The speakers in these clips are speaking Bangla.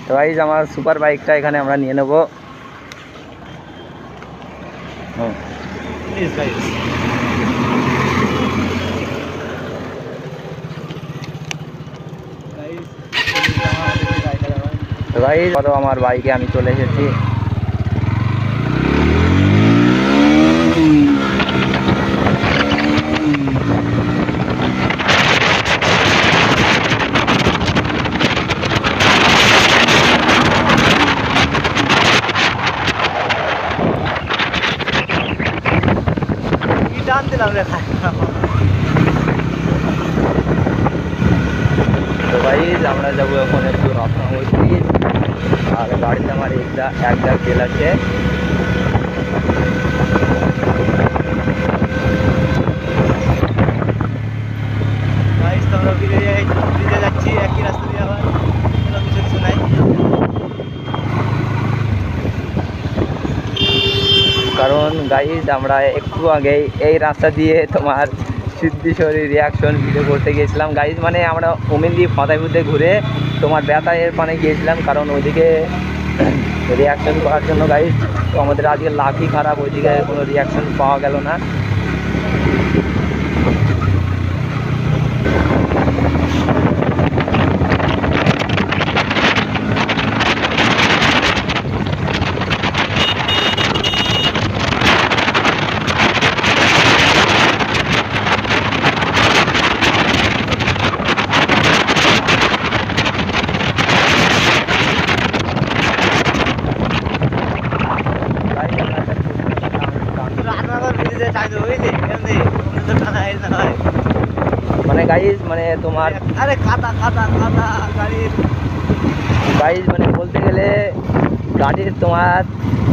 তো গাইজ আমার সুপার বাইকটা এখানে আমরা নিয়ে নেবো। তো গাইজ আমার বাইকে আমি চলে এসেছি। তো গাইজ আমরা যাবো এখন একটু রত্নাগর ব্রিজ, আর গাড়িতে আমার এক জাগ তেল আছে। যাচ্ছি একই রাস্তা দিয়ে, আবার কিছু নাই। কারণ গাইজ আমরা একটু আগেই এই রাস্তা দিয়ে তোমার সিদ্ধেশ্বরী রিয়াকশন ভিডিও করতে গিয়েছিলাম গাইজ। মানে আমরা ওমেনদি ফাতাইপুরে ঘুরে তোমার বেতায়ের পানে গিয়েছিলাম, কারণ ওইদিকে রিয়াকশন করার জন্য গাইজ। তো আমাদের আজকে লাকই খারাপ, ওইদিকে কোনো রিয়াকশন পাওয়া গেল না। মানে গাইজ মানে তোমার আরে কাদা কাদা কাদা গাড়ির গাইজ মানে বলতে গেলে গাড়ির তোমার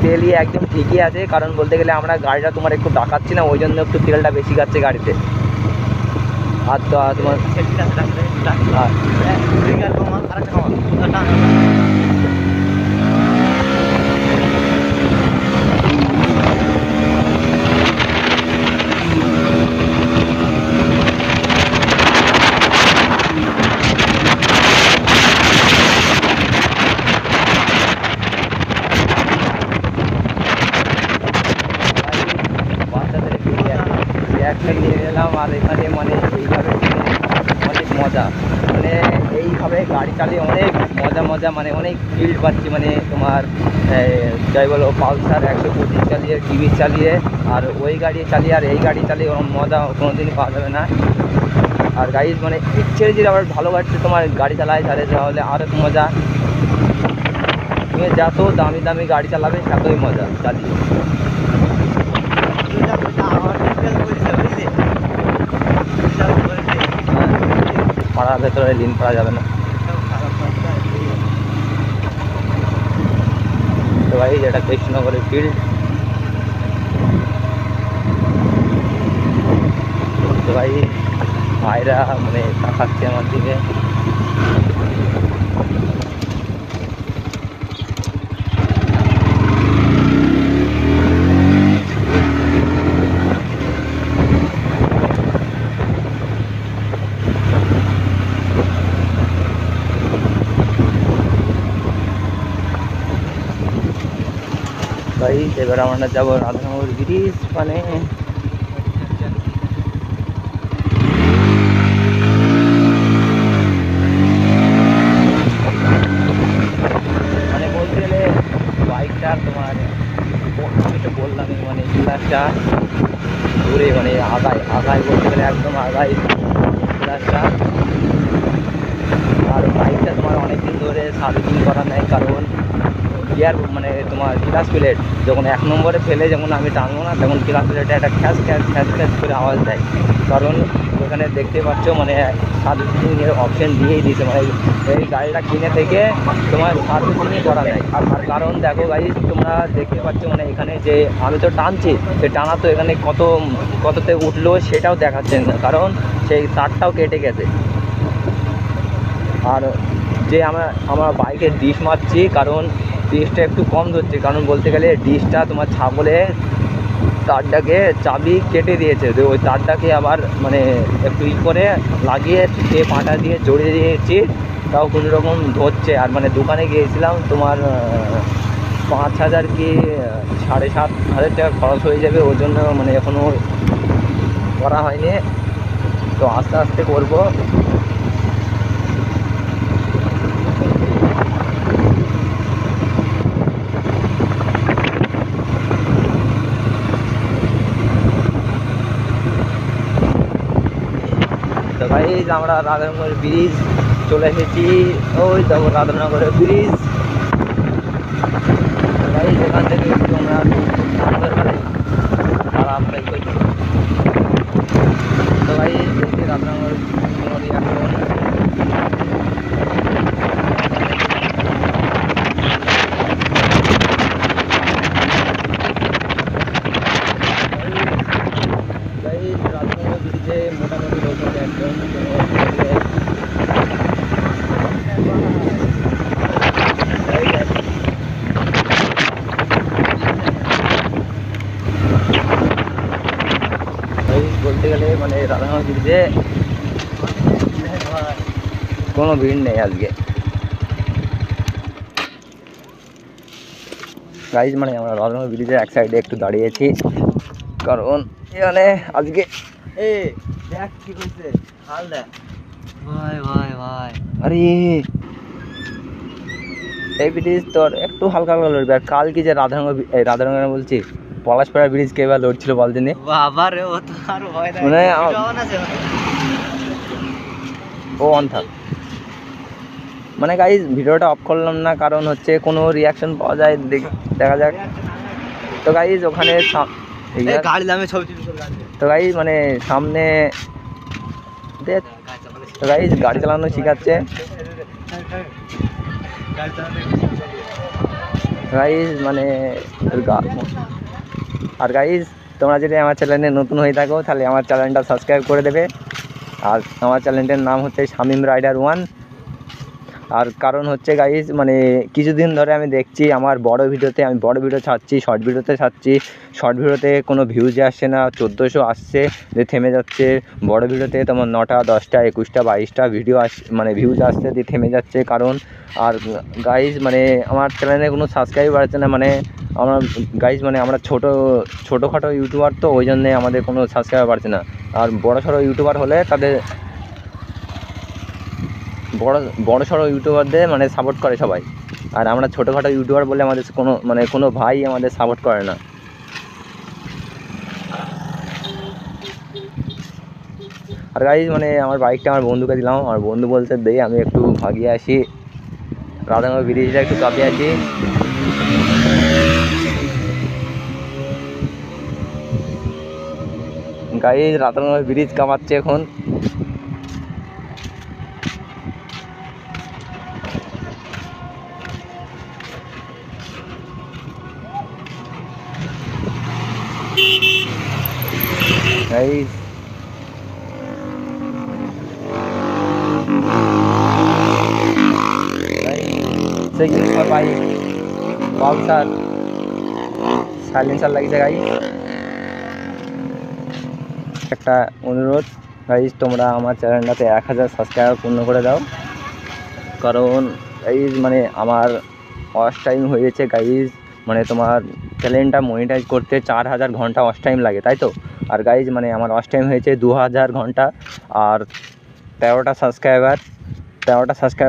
তেলই একদম ঠিকই আছে। কারণ বলতে গেলে আমরা গাড়িটা তোমার একটু ডাকাচ্ছি না, ওই জন্য একটু তেলটা বেশি খাচ্ছে গাড়িতে। আর তো তোমার রিয়াকশন নিয়ে গেলাম। আর এখানে মানে এইভাবে অনেক মজা, মানে এইভাবে গাড়ি চালিয়ে অনেক মজা মানে অনেক ফিল্ড পাচ্ছি। মানে তোমার যাই বলো পালসার 125 চালিয়ে, টিভি চালিয়ে, আর ওই গাড়ি চালিয়ে আর এই গাড়ি চালিয়ে ওরকম মজা কোনোদিনই পাওয়া যাবে না। আর গাড়ি মানে ইচ্ছে যদি আবার ভালো গাড়িতে তোমার গাড়ি চালায় তাহলে আরও মজা। তুমি যত দামি দামি গাড়ি চালাবে ততই মজা চালিয়ে। পাড়ার ভেতরে লিন করা যাবে না। তো ভাই যেটা কৃষ্ণনগরের ফিল্ড। তো ভাই ভাইরা মানে তাকাচ্ছে আমার দিকে। ভাই এবার আমরা যাবো রাধানগর ব্রিজ। মানে বলতে গেলে বাইকটা তোমার আমি তো বললামই, মানে ক্লাসটা ঘুরে মানে আগায় বলতে গেলে একদম আগায় ক্লাসটা। আর বাইকটা তোমার অনেকদিন ধরে সার্ভিসিং করা নেয়, কারণ গিয়ার মানে তোমার ক্লাস প্লেট যখন 1 নম্বরে ফেলে যখন আমি টানবো না, তখন ক্লাস প্লেটে একটা খ্যাস করে আওয়াজ দেয়। কারণ ওখানে দেখতে পাচ্ছ মানে সার্ভিসিংয়ের অপশন দিয়েই দিয়েছে, মানে এই গাড়িটা কিনে থেকে তোমার সার্ভিসিংই করা নেয়। আর কারণ দেখো গাইজ তোমরা দেখতে পাচ্ছ মানে এখানে যে আমি তো টানছি, সে টানা তো এখানে কততে উঠলো সেটাও দেখাচ্ছে না, কারণ সেই তারটাও কেটে গেছে। আর যে আমার বাইকের ডিশ মারছি, কারণ ডিশটা একটু কম ধরছে, কারণ বলতে গেলে ডিশটা তোমার ছাগলের তারটাকে চাবি কেটে দিয়েছে। তো ওই তারটাকে আবার মানে একটু করে লাগিয়ে পাটা দিয়ে জড়িয়ে দিয়েছি, তাও কোনো রকম ধরছে। আর মানে দোকানে গিয়েছিলাম তোমার 5,000 কি 7,500 টাকা খরচ হয়ে যাবে, ওই জন্য মানে এখনও করা হয়নি, তো আস্তে আস্তে করবো। তো ভাই আমরা রাধানগর ব্রিজ চলে এসেছি, ওই দেখো রাধানগরের ব্রিজ। ভাই যেখান থেকে একটু আমরা আরাম করছি। তো ভাই দেখছি রাধানগর কোনো রিয়াকশন। রাধানগর ব্রিজে মোটামুটি লোক হবে একজন। বলতে গেলে মানে রাধানগর ব্রিজে কোনো ভিড় নেই আজকে। গাইজ মানে আমরা রাধানগর ব্রিজের এক সাইডে একটু দাঁড়িয়েছি, কারণ এখানে আজকে দেখ কি করছে হাল দেখ ভাই ভাই ভাই। আরে এই ব্রিজ তোর একটু হালকা হালকা লড়বে। আর কাল কি যে রাধানগর বলছি পলাশপাড়া ব্রিজ কে এবার লড়ছিল বলতে নে বাবা রে, ও তো আর ভয় নাই মানে ও অন থাক। মানে গাইজ ভিডিওটা অফ করলাম না, কারণ হচ্ছে কোনো রিয়াকশন পাওয়া যায়, দেখা যাক। তো গাইজ ওখানে গাড়ি দামে ছবি। তো গাইজ মানে সামনে তো গাইজ গাড়ি চালানো শেখাচ্ছে গাইজ মানে। আর গাইজ তোমরা যদি আমার চ্যানেলে নতুন হয়ে থাকো তাহলে আমার চ্যানেলটা সাবস্ক্রাইব করে দেবে। আর আমার চ্যানেলটার নাম হচ্ছে শামিম রাইডার 1। আর কারণ হচ্ছে গাইজ মানে কিছুদিন ধরে আমি দেখছি আমার বড় ভিডিওতে আমি বড় ভিডিও ছাড়ছি, শর্ট ভিডিওতে ছাড়ছি, শর্ট ভিডিওতে কোনো ভিউজ আসছে না, 1400 আসছে যে থেমে যাচ্ছে। বড় ভিডিওতে তোমার 9টা 10টা 21টা 22টা ভিডিও মানে ভিউজ আসছে দিয়ে থেমে যাচ্ছে। কারণ আর গাইজ মানে আমার চ্যানেলে কোনো সাবস্ক্রাইব বাড়ছে না, মানে আমরা গাইজ মানে আমরা ছোটোখাটো ইউটিউবার, তো ওই জন্যে আমাদের কোনো সাবস্ক্রাইব বাড়ছে না। আর বড়সড় ইউটিউবার হলে তাদের বড়সড় ইউটিউবারদের মানে সাপোর্ট করে সবাই। আর আমরা ছোটোখাটো ইউটিউবার বলে আমাদের কোনো ভাই আমাদের সাপোর্ট করে না। আর গাইজ মানে আমার বাইকটা আমার বন্ধুকে দিলাম, আমার বন্ধু বলছে দে আমি একটু ভাগিয়ে আসি, রাধানগর ব্রিজটা একটু কাঁপিয়ে আসি। গাইজ রাধানগর ব্রিজ কাঁপাচ্ছে এখন। গাইজ বাইক পালসার সাইলেন্সার লাগিয়েছে। গাইজ একটা অনুরোধ গাইজ, তোমরা আমার চ্যানেলটাতে 1000 সাবস্ক্রাইবার পূর্ণ করে দাও, কারণ গাইজ মানে আমার ওয়াচ টাইম হয়েছে গাইজ, মানে তোমার চ্যানেলটা মনিটাইজ করতে 4000 ঘন্টা ওয়াচ টাইম লাগে, তাই তো। আর গাইজ মানে আমার ওয়াচ টাইম হয়েছে 2000 ঘন্টা। আর 13টা সাবস্ক্রাইবার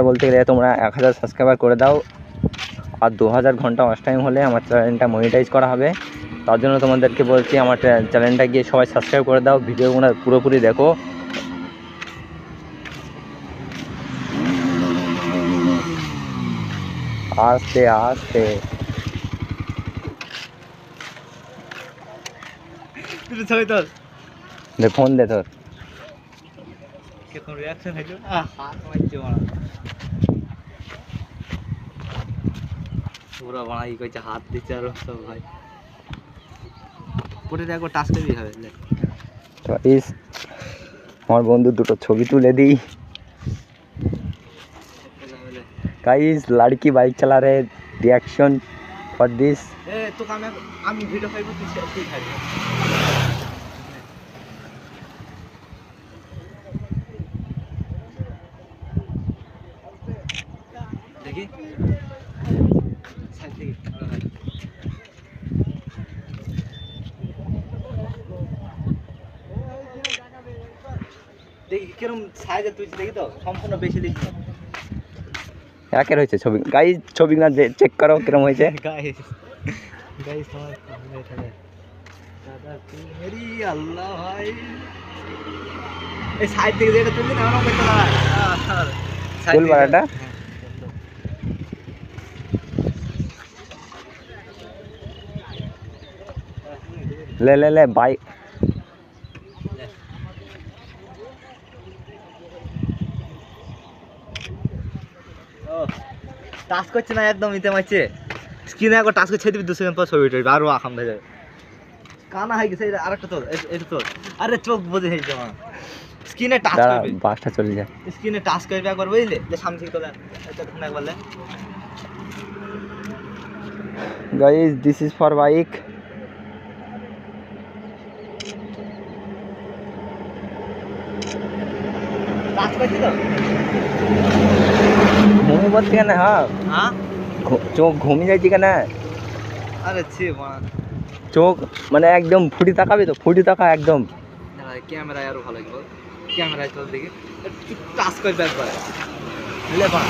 বলতে গেলে তোমরা 1000 সাবস্ক্রাইবার করে দাও। আর 2000 ঘন্টা ওয়াচ টাইম হলে আমার চ্যানেলটা মনিটাইজ করা হবে। তার জন্য তোমাদেরকে বলছি আমার চ্যানেলটা গিয়ে সবাই সাবস্ক্রাইব করে দাও, ভিডিওগুলো পুরোপুরি দেখো। আস্তে আস্তে ছবি তোর ফোন দে তোর। কেমন রিয়াকশন হইলো? হাত মারছে মারা পুরো বাড়াই কইছে, হাত দিচ্ছে আর সব ভাই পরে দেখো টাচ করবি হবে। আমার বন্ধু দুটো ছবি তুলে দিই। গাইস লড়কি বাইক চালা রে, রিয়াকশন ফর দিস। তো আমি ভিডিও খাইব, তুই খাইবি। দেখি কিরম সাইজে তুলছি দেখি তো সম্পূর্ণ বেশি লিখছি একের হয়েছে ছবি গাইজ ছবি না চেক করো কিরম হয়েছে গাইস গাইস তোমার দাদা তুই মেরি আল্লাহ ভাই এই সাইড থেকে যেটা তুললি না আমার করতে দাঁড়া ফুল বাড়াটা ले ले ले बाइक টাচ করছে না একদম ইতে মারছে স্ক্রিনে একবার টাচ করছে দিবি 2 সেকেন্ড পর ছবি উঠবে আরো আখাম হয়ে যাবে কানা হয়ে গেছে আরেকটা তোর এটা তোর আরে চোখ বুঝে হয়ে যাবে স্ক্রিনে টাচ করবে বাসটা চলে যায় স্ক্রিনে টাচ করবে একবার বুঝলে যে সামনে থেকে তোলা এটা কোন একবার লে guys this is for bike touch করছে তো ঘুমি পড়ছে কেন হ্যাঁ চোখ ঘুমিয়ে যাইছি কেন আরে ছি মা চোখ মানে একদম ফুটি তাকাবি তো ফুটি তাকা একদম ক্যামেরায় আরো ভালো লাগবে ক্যামেরায় তোর দেখি টাচ করবে একবার বুঝলে বা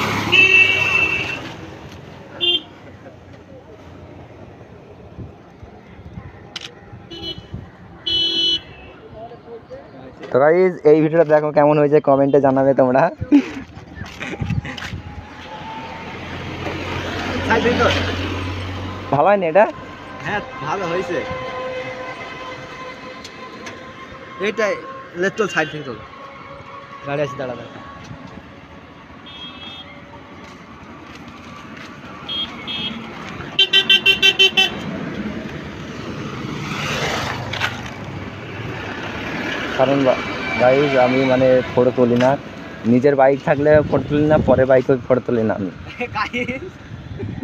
তো গাইস এই ভিডিওটা দেখো কেমন হয়েছে কমেন্টে জানাবে তোমরা ভালো হয়নি এটা হ্যাঁ ভালো হয়েছে এইটাই লেটল সাইড থেকে তোল গাড়ি আছে দাঁড়া দাঁড়া কারণ গাইজ আমি মানে ফটো তুলি না নিজের বাইক থাকলে ফটো তুলি না পরে বাইকে ফটো তুলি না আমি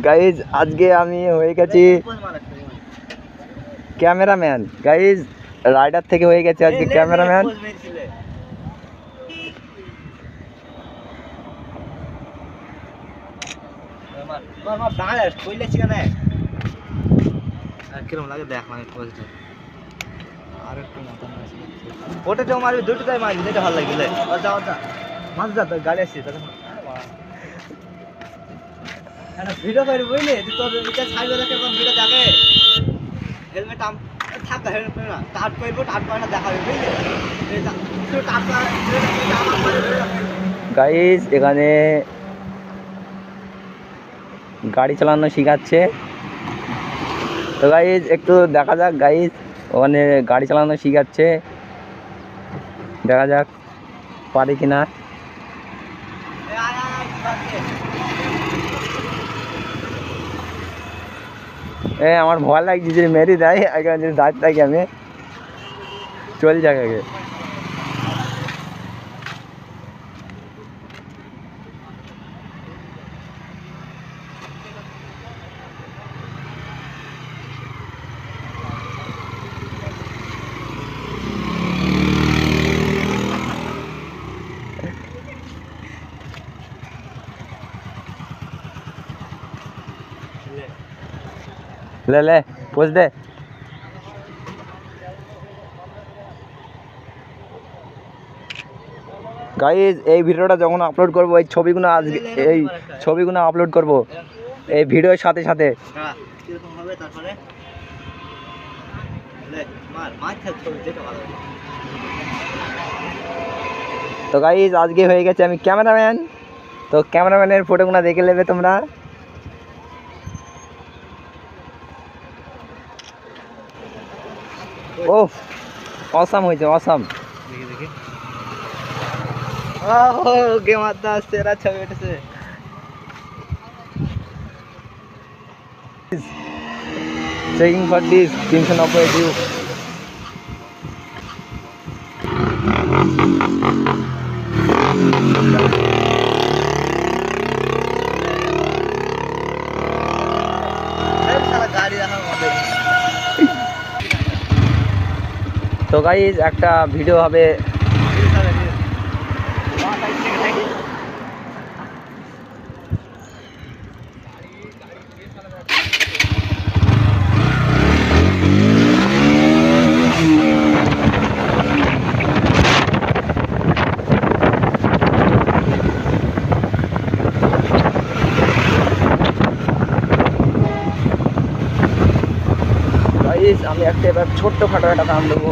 গাইজ আজকে আমি হয়ে গেছি ক্যামেরাম্যান গাইজ রাইডার থেকে হয়ে গেছে আজকে ক্যামেরাম্যান কিরম লাগে দেখ মানে ওটাতেও মারবি দুটোটাই মারবি যেটা ভালো লাগবে যা যা মাছ যা গাড়ি আসছি ভিডিও করে বুঝলি তোর সাইড দেখে ভিডিও দেখে হেলমেট থাক হেলমেট না টাট করবো টাট করে না দেখাবে বুঝলি গাইজ এখানে গাড়ি চালানো শেখাচ্ছে তো গাইজ একটু দেখা যাক গাইজ ওখানে গাড়ি চালানো শেখাচ্ছে দেখা যাক পারি কিনা আমার ভয় লাগছে যে মেরে দেয় আগে যদি দাঁড়িয়ে থাকি আমি চল যাক আগে ले ले पोज दे গাইজ এই ভিডিওটা যখন আপলোড করব এই ছবিগুলো আজকে এই ছবিগুলো আপলোড করব এই ভিডিওর সাথে সাথে কিরকম হবে তারপরে লে মার মার খেল ছবি যেটা ভালো লাগে তো গাইজ আজকে হয়ে গেছে আমি ক্যামেরাম্যান তো ক্যামেরাম্যানের ফটোগুলো দেখে নেবে তোমরা ও অসাম হয়েছে অসাম দেখি দেখি ও গেমার দা সেরা ছবি উঠেছে চেকিং ফর দিস 390 ডিউ গাড়ি রাখার মধ্যে তো গাইজ একটা ভিডিও হবে গাইস আমি একটা এবার ছোট্ট খাটো একটা কাম দেবো।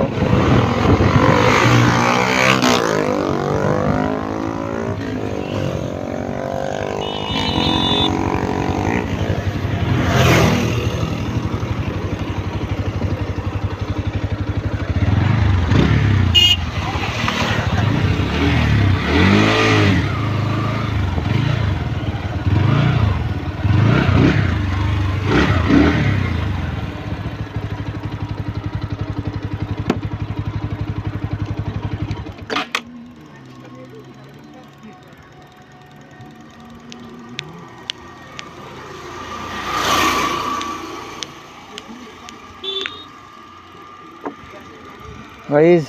গাইস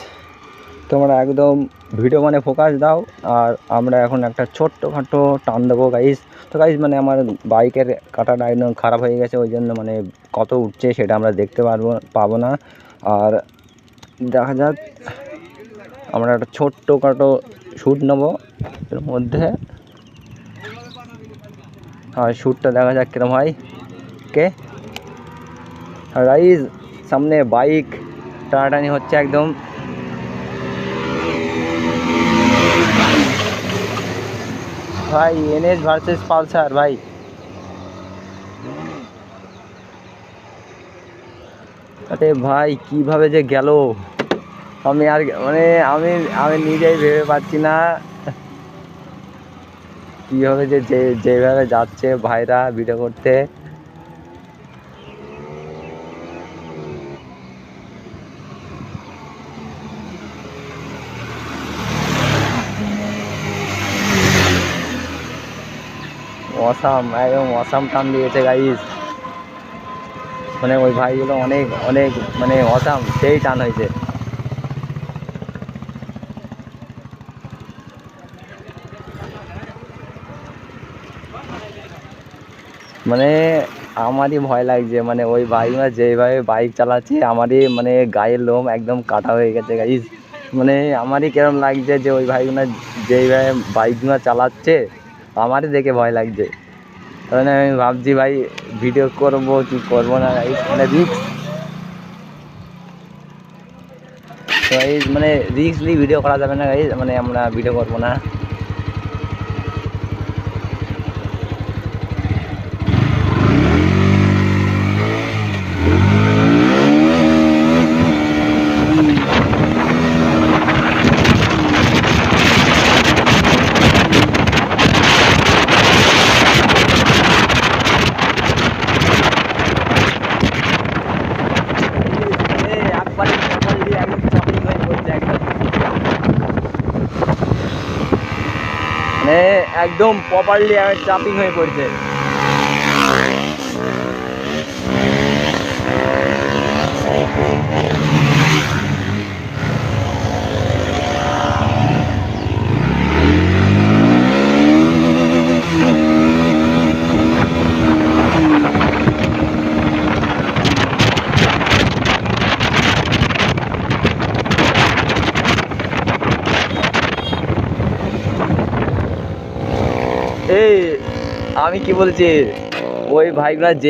তোমরা একদম ভিডিও মানে ফোকাস দাও, আর আমরা এখন একটা ছোট্টখাটো টান দেবো গাইস। তো গাইস মানে আমার বাইকের কাঁটাটা একদম খারাপ হয়ে গেছে, ওই জন্য মানে কত উঠছে সেটা আমরা দেখতে পাবো না। আর দেখা যাক আমরা একটা ছোট্টখাটো শ্যুট নেবো এর মধ্যে, আর শ্যুটটা দেখা যাক কিরম হয়। কে আর গাইস সামনে বাইক টানাটানি হচ্ছে একদম। ভাই এনএস ভার্সেস পালসার ভাই, আরে ভাই কিভাবে যে গেল আমি আর মানে আমি আমি নিজেই ভেবে পাচ্ছি না কিভাবে যে যেভাবে যাচ্ছে ভাইরা ভিডিও করতে। অসাম একদম অসাম টান দিয়েছে গাইস, মানে ওই ভাইগুলো অনেক অনেক মানে অসাম সেই টান হয়েছে। মানে আমারই ভয় লাগছে, মানে ওই ভাইগুলো যেভাবে বাইক চালাচ্ছে আমারই মানে গায়ের লোম একদম কাটা হয়ে গেছে গাইস। মানে আমারই কিরম লাগছে যে ওই ভাইগুলো যেইভাবে বাইকগুলো চালাচ্ছে আমারই দেখে ভয় লাগছে। কারণ আমি ভাবছি ভাই ভিডিও করবো কি করবো না গাইস, মানে রিস্ক গাইস, মানে রিস্ক নিয়ে ভিডিও করা যাবে না গাইস, মানে আমরা ভিডিও করবো না। মানে একদম প্রপারলি চাপিং হয়ে পড়ছে। এই আমি কি বলছি, ওই ভাইগুলা যে